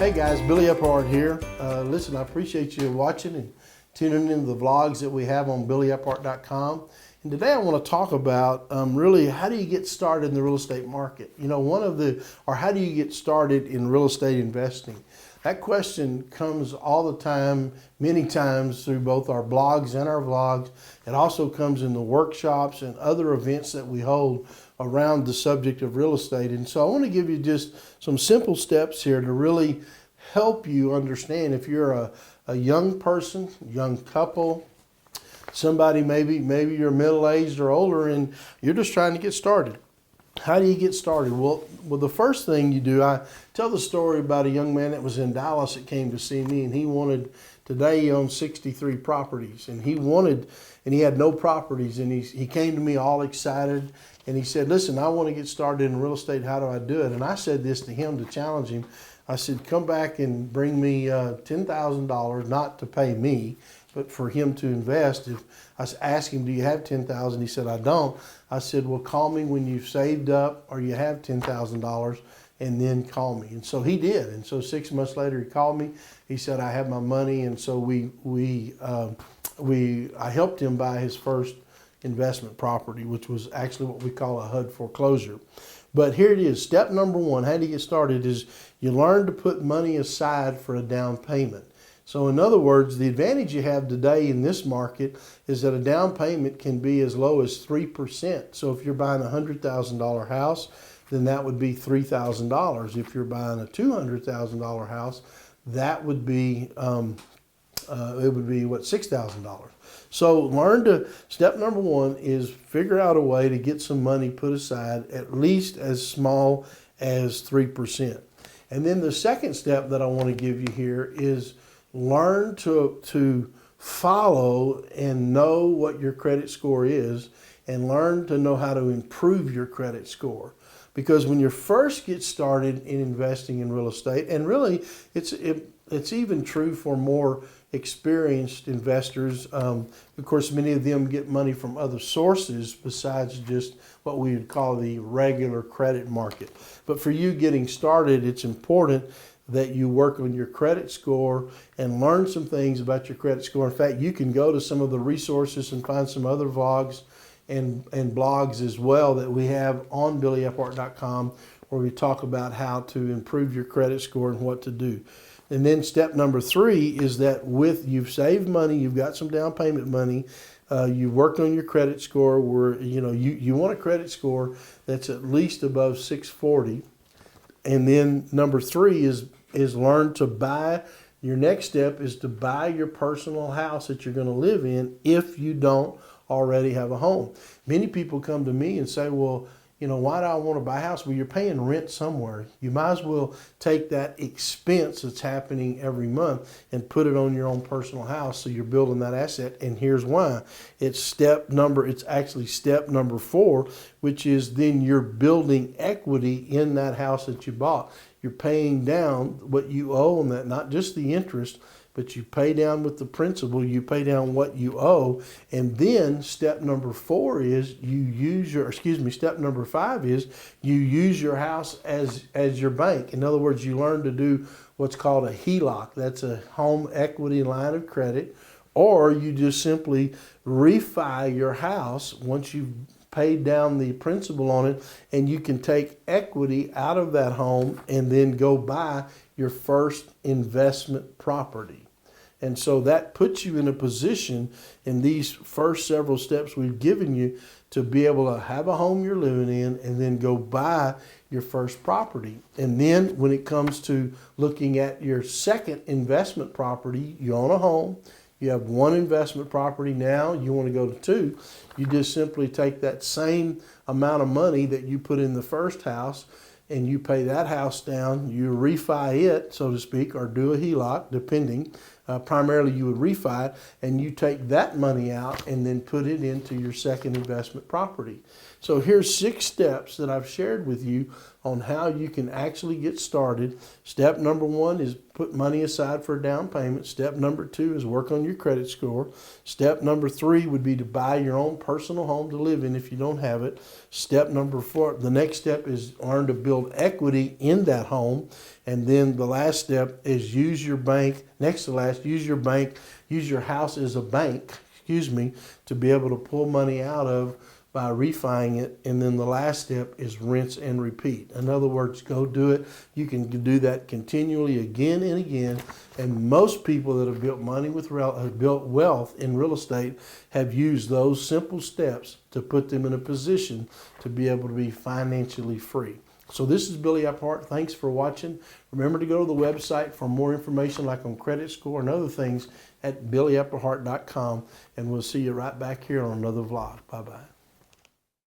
Hey guys, Billy Epphart here. Listen, I appreciate you watching and tuning into the vlogs that we have on BillyEpphart.com. And today I want to talk about really how do you get started in the real estate market? You know, how do you get started in real estate investing? That question comes all the time, many times through both our blogs and our vlogs. It also comes in the workshops and other events that we hold around the subject of real estate. And so I want to give you just some simple steps here to really help you understand if you're a young person, young couple, somebody maybe you're middle-aged or older and you're just trying to get started. How do you get started? Well, the first thing you do, I tell the story about a young man that was in Dallas that came to see me, and today he owns 63 properties, and he had no properties, and he came to me all excited, and he said, listen, I want to get started in real estate. How do I do it? And I said this to him to challenge him. I said, come back and bring me $10,000, not to pay me, but for him to invest. If I asked him, do you have $10,000? He said, I don't. I said, well, call me when you've saved up or you have $10,000 and then call me. And so he did. And so 6 months later, he called me. He said, I have my money. And so I helped him buy his first investment property, which was actually what we call a HUD foreclosure. But here it is. Step number one, how do you get started, is you learn to put money aside for a down payment. So in other words, the advantage you have today in this market is that a down payment can be as low as 3%. So if you're buying a $100,000 house, then that would be $3,000. If you're buying a $200,000 house, that would be $6,000. So step number one is figure out a way to get some money put aside, at least as small as 3%. And then the second step that I want to give you here is learn to follow and know what your credit score is, and learn to know how to improve your credit score. Because when you first get started in investing in real estate, and really it's even true for more experienced investors. Of course, many of them get money from other sources besides just what we would call the regular credit market. But for you getting started, it's important that you work on your credit score and learn some things about your credit score. In fact, you can go to some of the resources and find some other vlogs and blogs as well that we have on BillyEpphart.com, where we talk about how to improve your credit score and what to do. And then step number three is that you've saved money, you've got some down payment money, you've worked on your credit score where you want a credit score that's at least above 640. And then number three is learn to buy. Your next step is to buy your personal house that you're going to live in if you don't already have a home. Many people come to me and say, well, why do I want to buy a house? Well, you're paying rent somewhere. You might as well take that expense that's happening every month and put it on your own personal house, so you're building that asset. And here's why. It's actually step number 4, which is then you're building equity in that house that you bought. You're paying down what you owe on that, not just the interest, but you pay down with the principal, you pay down what you owe. And then step number 5 is you use your house as your bank. In other words, you learn to do what's called a HELOC. That's a home equity line of credit. Or you just simply refi your house once you've paid down the principal on it, and you can take equity out of that home and then go buy your first investment property. And so that puts you in a position in these first several steps we've given you to be able to have a home you're living in and then go buy your first property. And then when it comes to looking at your second investment property, you own a home, you have one investment property, now you want to go to 2. You just simply take that same amount of money that you put in the first house and you pay that house down, you refi it, so to speak, or do a HELOC, depending primarily you would refi it, and you take that money out and then put it into your second investment property. So here's 6 steps that I've shared with you on how you can actually get started. Step number 1 is put money aside for a down payment. Step number 2 is work on your credit score. Step number 3 would be to buy your own personal home to live in if you don't have it. Step number 4, the next step is learn to build equity in that home. And then the last step is use your bank, next to last, use your house as a bank, to be able to pull money out of by refining it. And then the last step is rinse and repeat. In other words, go do it. You can do that continually again and again. And most people that have built built wealth in real estate have used those simple steps to put them in a position to be able to be financially free. So this is Billy Applehart. Thanks for watching. Remember to go to the website for more information like on credit score and other things at billyapplehart.com. And we'll see you right back here on another vlog. Bye-bye.